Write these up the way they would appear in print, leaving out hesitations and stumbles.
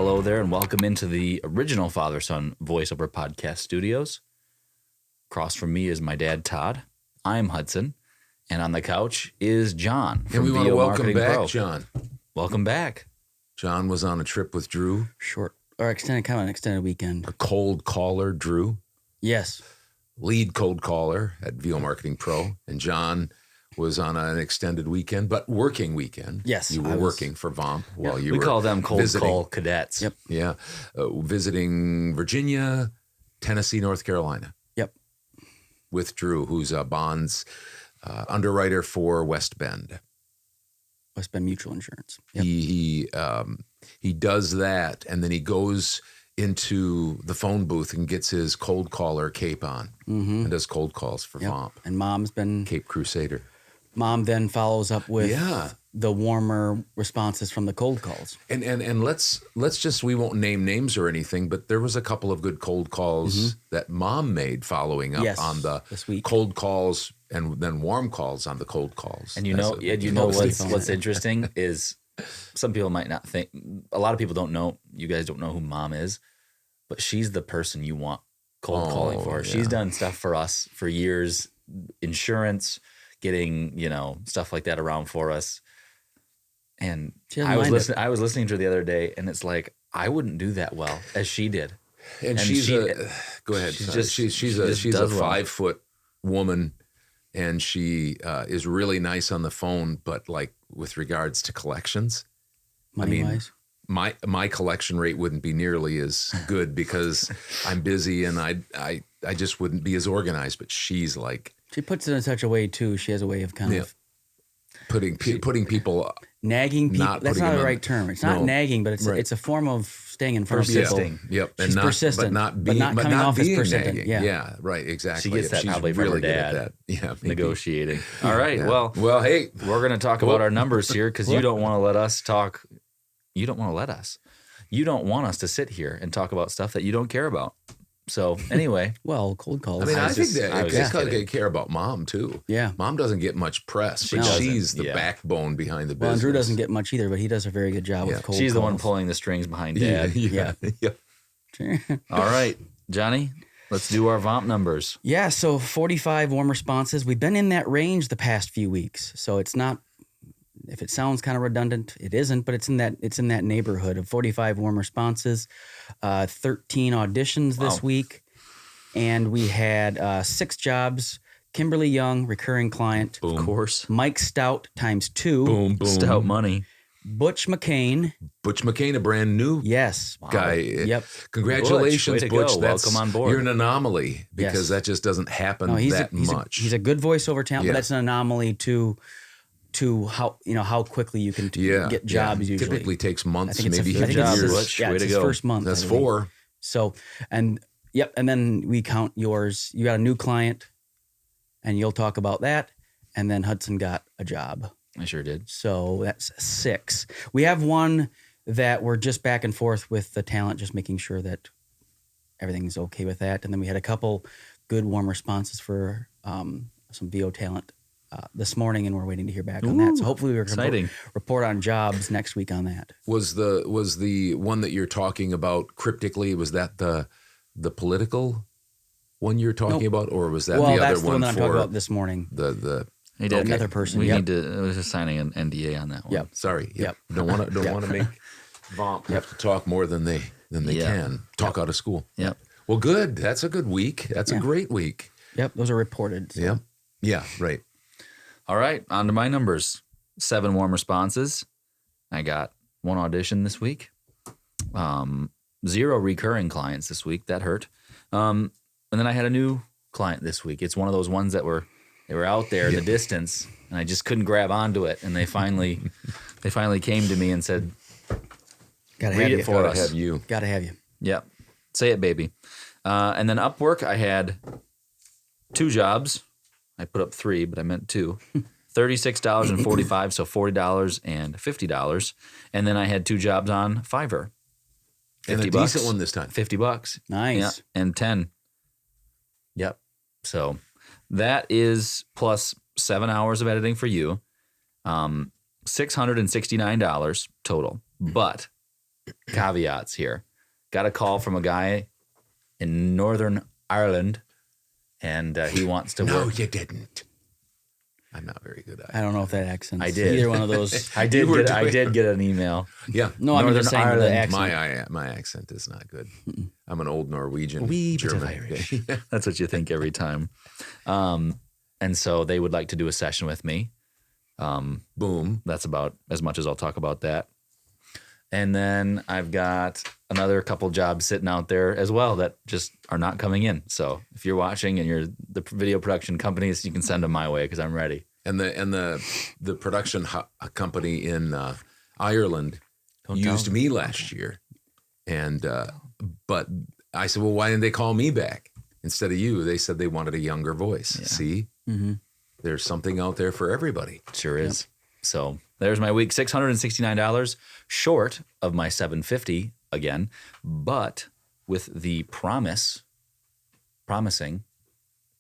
hello there, and welcome into the original Father-Son Voiceover podcast studios. Across from me is my dad, Todd. I'm Hudson, and on the couch is John from And we want to welcome Marketing back Pro. John. Welcome back. John was on a trip with Drew. Short or extended, kind of an extended weekend. A cold caller, Drew. Yes. Lead cold caller at VO Marketing Pro. And John was on an extended weekend, but working weekend. Yes, You were working for VOMP while you We were call them cold visiting. call cadets. Yep. Yeah. Visiting Virginia, Tennessee, North Carolina. Yep. With Drew, who's a bonds underwriter for West Bend. West Bend Mutual Insurance. Yep. He does that, and then he goes into the phone booth and gets his cold caller cape on and does cold calls for VOMP. And Cape Crusader. Mom then follows up with Yeah. the warmer responses from the cold calls. And let's just, we won't name names or anything, but there was a couple of good cold calls that Mom made following up Yes, on the this week. cold calls and then warm calls on the cold calls. And you know what's interesting is some people might not think, a lot of people don't know, you guys don't know who Mom is, but she's the person you want cold calling for. yeah. She's done stuff for us for years, insurance, getting, stuff like that around for us. And I was listening to her the other day, and it's like, I wouldn't do that well as she did. And go ahead. She's a 5-foot woman, and she is really nice on the phone, but like with regards to collections, Money-wise? my collection rate wouldn't be nearly as good because I'm busy and I just wouldn't be as organized. But she's like, She puts it in such a way, too. She has a way of kind of putting people, nagging people. That's not the right term. It's not nagging, but it's a form of staying in front of people. Yep. She's persistent, but not coming off as persistent. Nagging. Yeah, right, exactly. She gets that She's probably really from her good at dad. that. Yeah, maybe. Negotiating. All right. Yeah. Well, hey, we're going to talk about our numbers here because you don't want to let us talk. You don't want to let us. You don't want us to sit here and talk about stuff that you don't care about. So anyway. Well, cold calls. I mean, I think that they kidding. care about Mom too. Yeah. Mom doesn't get much press, but she's the backbone behind the business. Well, and Drew doesn't get much either, but he does a very good job with cold calls. She's the one pulling the strings behind Dad. Yeah. All right, Johnny, let's do our VOMP numbers. Yeah, so 45 warm responses. We've been in that range the past few weeks, so it's not. If it sounds kind of redundant, it isn't, but it's in that neighborhood of 45 warm responses, 13 auditions this week, and we had 6 jobs. Kimberly Young, recurring client. Boom. Of course. Mike Stout times 2. Boom, boom. Stout money. Butch McCain, a brand new guy. Yep. Congratulations, Butch. Welcome on board. You're an anomaly because that just doesn't happen much. He's a good voiceover talent, but that's an anomaly to how quickly you can get jobs usually. Typically takes months, maybe even years. It's his first month. That's 4. So, and then we count yours. You got a new client, and you'll talk about that. And then Hudson got a job. I sure did. So that's 6. We have one that we're just back and forth with the talent, just making sure that everything's okay with that. And then we had a couple good warm responses for some VO talent this morning, and we're waiting to hear back on that. So hopefully we're going to report on jobs next week on that. Was the one that you're talking about cryptically, was that the political one you're talking about, or was that the other one? That's the one that I'm talking about this morning. He did. Another person. We need to. I was just signing an NDA on that one. Yep. Sorry. Yep. Don't want to make VOMP have to talk more than they can. Talk out of school. Yep. Well, good. That's a good week. That's a great week. Yep. Those are reported. So. Yep. Yeah. Right. All right. On to my numbers. 7 warm responses. I got 1 audition this week. 0 recurring clients this week. That hurt. And then I had a new client this week. It's one of those ones that were out there in the distance, and I just couldn't grab onto it. And they finally came to me and said, "Read it for us." Gotta have you. Yep. Say it, baby. And then Upwork, I had 2 jobs. I put up 3, but I meant 2. $36.45, so $40 and $50. And then I had 2 jobs on Fiverr. And a decent one this time. $50. Nice. Yeah, and 10. Yep. So that is plus 7 hours of editing for you. $669 total. But caveats here. Got a call from a guy in Northern Ireland, and he wants to work. No, you didn't. I'm not very good at it. I don't know if that accent's I did. either one of those. I did get an email. Yeah. No, I'm just saying the accent. My accent is not good. I'm an old Norwegian, German. Irish. That's what you think every time. And so they would like to do a session with me. Boom. That's about as much as I'll talk about that. And then I've got another couple jobs sitting out there as well that just are not coming in. So if you're watching and you're the video production companies, you can send them my way because I'm ready. And the production company in Ireland used me last year, and but I said, well, why didn't they call me back instead of you? They said they wanted a younger voice. Yeah. See, there's something out there for everybody. Sure is. Yep. So there's my week, $669 short of my $750 again, but with the promising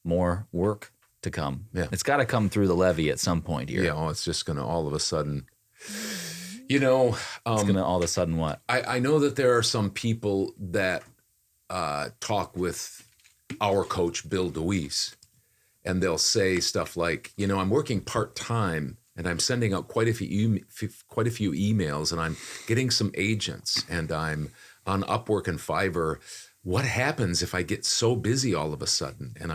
more work to come. Yeah. It's got to come through the levee at some point here. Yeah, it's just going to all of a sudden, it's going to all of a sudden what? I know that there are some people that talk with our coach, Bill DeWees, and they'll say stuff like, I'm working part-time and I'm sending out quite a few emails and I'm getting some agents and I'm on Upwork and Fiverr. What happens if I get so busy all of a sudden? And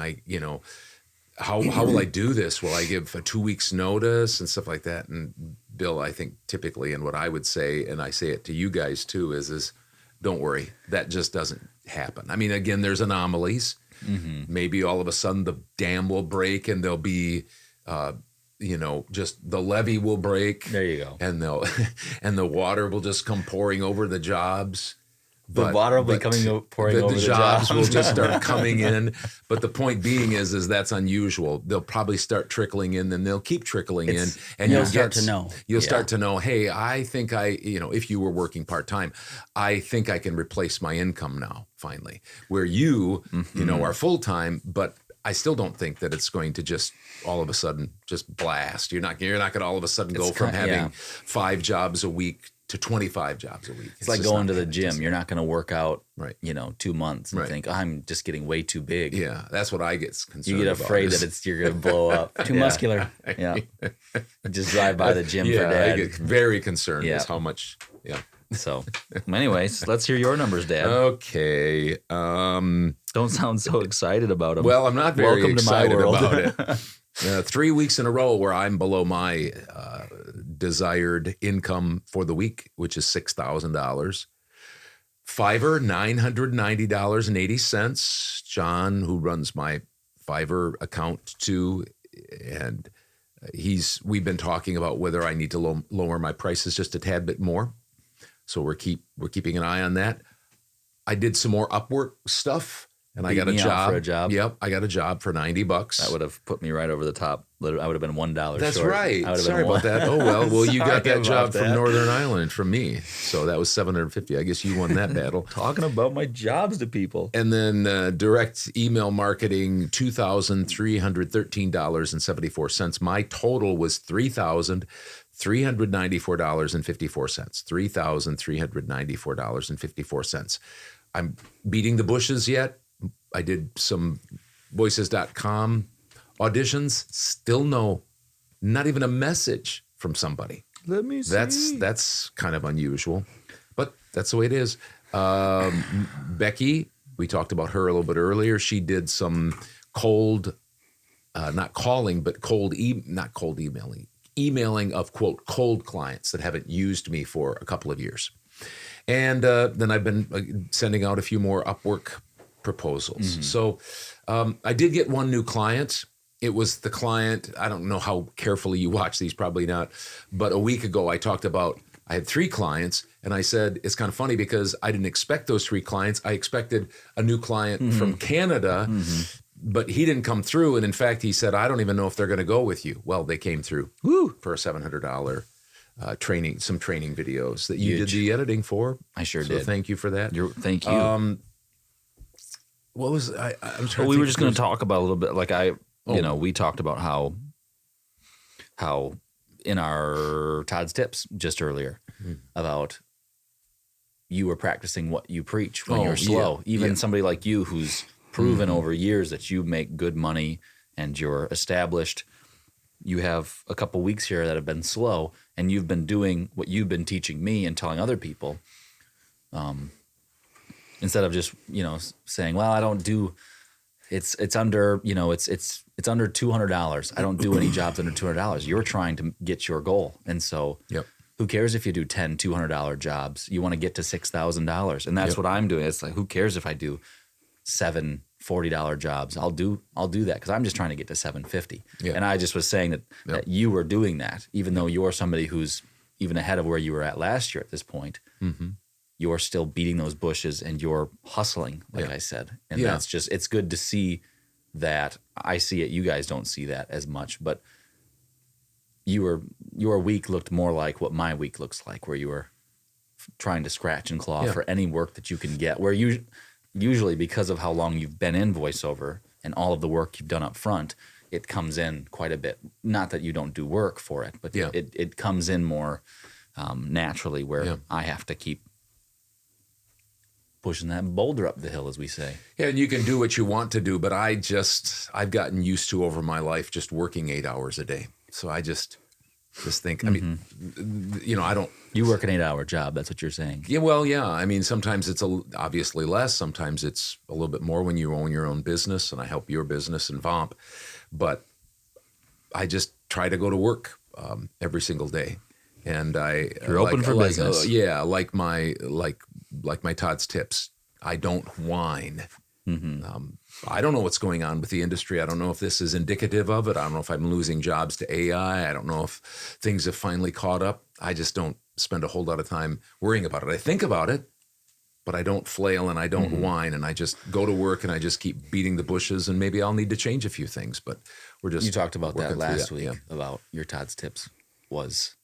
how will I do this? Will I give a 2 weeks notice and stuff like that? And Bill, I think typically, and what I would say, and I say it to you guys too, is don't worry. That just doesn't happen. I mean, again, there's anomalies. Mm-hmm. Maybe all of a sudden the dam will break and there'll be, just the levee will break. There you go. And the water will just come pouring over the jobs. The water will be pouring over the jobs. Will just start coming in. But the point being is that's unusual. They'll probably start trickling in, then they'll keep trickling in. And you'll start to know. You'll start to know, hey, I think if you were working part-time, I think I can replace my income now, finally. Where you, are full-time, but I still don't think that it's going to just all of a sudden just blast. You're not going to all of a sudden go from having 5 jobs a week to 25 jobs a week. It's like going to the gym. You're not going to work out, 2 months and think, I'm just getting way too big. Yeah, that's what I get concerned about. You get afraid that you're going to blow up. Too muscular. Yeah. Just drive by the gym for Dad. I get very concerned with how much, So, anyways, let's hear your numbers, Dad. Okay. Don't sound so excited about them. Well, I'm not very excited about it. 3 weeks in a row where I'm below my desired income for the week, which is $6,000. Fiverr, $990.80. John, who runs my Fiverr account too, and we've been talking about whether I need to lower my prices just a tad bit more. So we're keeping an eye on that. I did some more Upwork stuff. And I got a job. For a job. Yep, I got a job for $90. That would have put me right over the top. I would have been $1 That's short. Right. Sorry about that. Oh well, you got that job from Northern Ireland from me, so that was $750. I guess you won that battle. Talking about my jobs to people. And then direct email marketing, $2,313.74. My total was $3,394.54. $3,394.54. I'm beating the bushes yet. I did some voices.com auditions. Still not even a message from somebody. Let me see. That's kind of unusual, but that's the way it is. Becky, we talked about her a little bit earlier. She did some emailing of quote cold clients that haven't used me for a couple of years. And then I've been sending out a few more Upwork proposals. Mm-hmm. So I did get one new client. It was the client, I don't know how carefully you watch these, probably not, but a week ago I talked about, I had 3 clients, and I said, it's kind of funny because I didn't expect those 3 clients. I expected a new client from Canada, but he didn't come through. And in fact, he said, I don't even know if they're going to go with you. Well, they came through for a $700 training videos that you did the editing for. I sure did. Thank you for that. Thank you. What was I'm trying? We were just going to talk about a little bit. Like we talked about how in our Todd's tips just earlier about you were practicing what you preach when you're yeah, slow. Even yeah. somebody like you who's proven over years that you make good money and you're established. You have a couple weeks here that have been slow, and you've been doing what you've been teaching me and telling other people. Instead of just, saying, well, I don't do, it's under, it's under $200. I don't do any jobs under $200. You're trying to get your goal. And so who cares if you do 10 $200 jobs? You want to get to $6,000. And that's what I'm doing. It's like, who cares if I do 7 $40 jobs? I'll do that because I'm just trying to get to $750. And I just was saying that you were doing that, even though you're somebody who's even ahead of where you were at last year at this point. Mm-hmm. You're still beating those bushes and you're hustling, like I said. And that's just, it's good to see that. I see it. You guys don't see that as much, but your week looked more like what my week looks like, where you were trying to scratch and claw for any work that you can get, where you usually, because of how long you've been in voiceover and all of the work you've done up front, it comes in quite a bit. Not that you don't do work for it, but it comes in more naturally, where I have to keep pushing that boulder up the hill, as we say. Yeah, and you can do what you want to do, but I've gotten used to over my life just working 8 hours a day. So I just think, I mean, I don't. You work an 8-hour job. That's what you're saying. Yeah, well, yeah. I mean, sometimes it's obviously less. Sometimes it's a little bit more when you own your own business, and I help your business and VOMP. But I just try to go to work every single day, and you're open for business. Like my Todd's tips. I don't whine. Mm-hmm. I don't know what's going on with the industry. I don't know if this is indicative of it. I don't know if I'm losing jobs to AI. I don't know if things have finally caught up. I just don't spend a whole lot of time worrying about it. I think about it, but I don't flail and I don't whine, and I just go to work and I just keep beating the bushes, and maybe I'll need to change a few things, but we're just. You talked about that last week about your Todd's tips was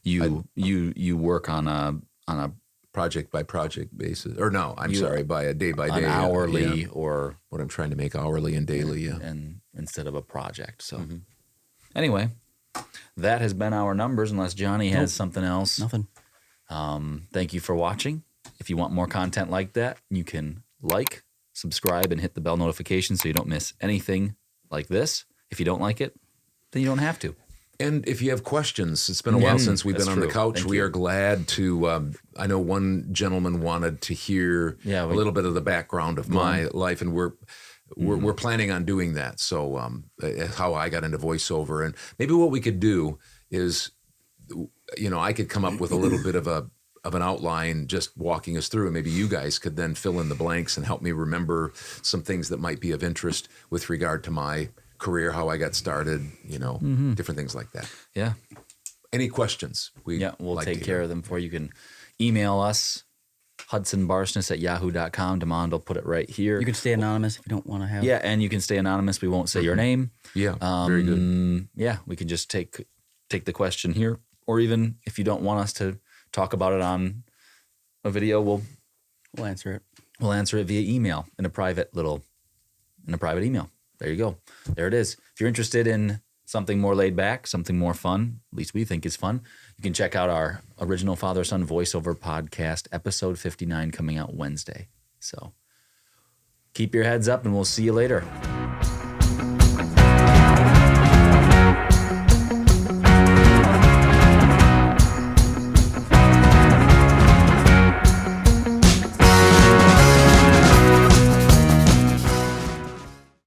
you work on a project by project basis, or no, by a day by day, hourly, or what I'm trying to make hourly and daily, and instead of a project. So anyway, that has been our numbers. Unless Johnny has something else, Nothing. Thank you for watching. If you want more content like that, you can subscribe, and hit the bell notification so you don't miss anything like this. If you don't like it, then you don't have to. And if you have questions, it's been a while since we've been on the couch. We are glad to. I know one gentleman wanted to hear a little bit of the background of my life, and we're planning on doing that. So how I got into voiceover, and maybe what we could do is, I could come up with a little bit of an outline, just walking us through, and maybe you guys could then fill in the blanks and help me remember some things that might be of interest with regard to my career, how I got started, different things like that. Yeah. Any questions? We'll take care of them for you. You can email us, hudsonbarsness@yahoo.com. Demond will put it right here. You can stay anonymous if you don't want to have. Yeah, and you can stay anonymous. We won't say your name. Yeah, very good. Yeah, we can just take the question here, or even if you don't want us to talk about it on a video, we'll answer it. We'll answer it via email in a private email. There you go. There it is. If you're interested in something more laid back, something more fun, at least we think is fun, you can check out our original father-son voiceover podcast, episode 59, coming out Wednesday. So keep your heads up, and we'll see you later.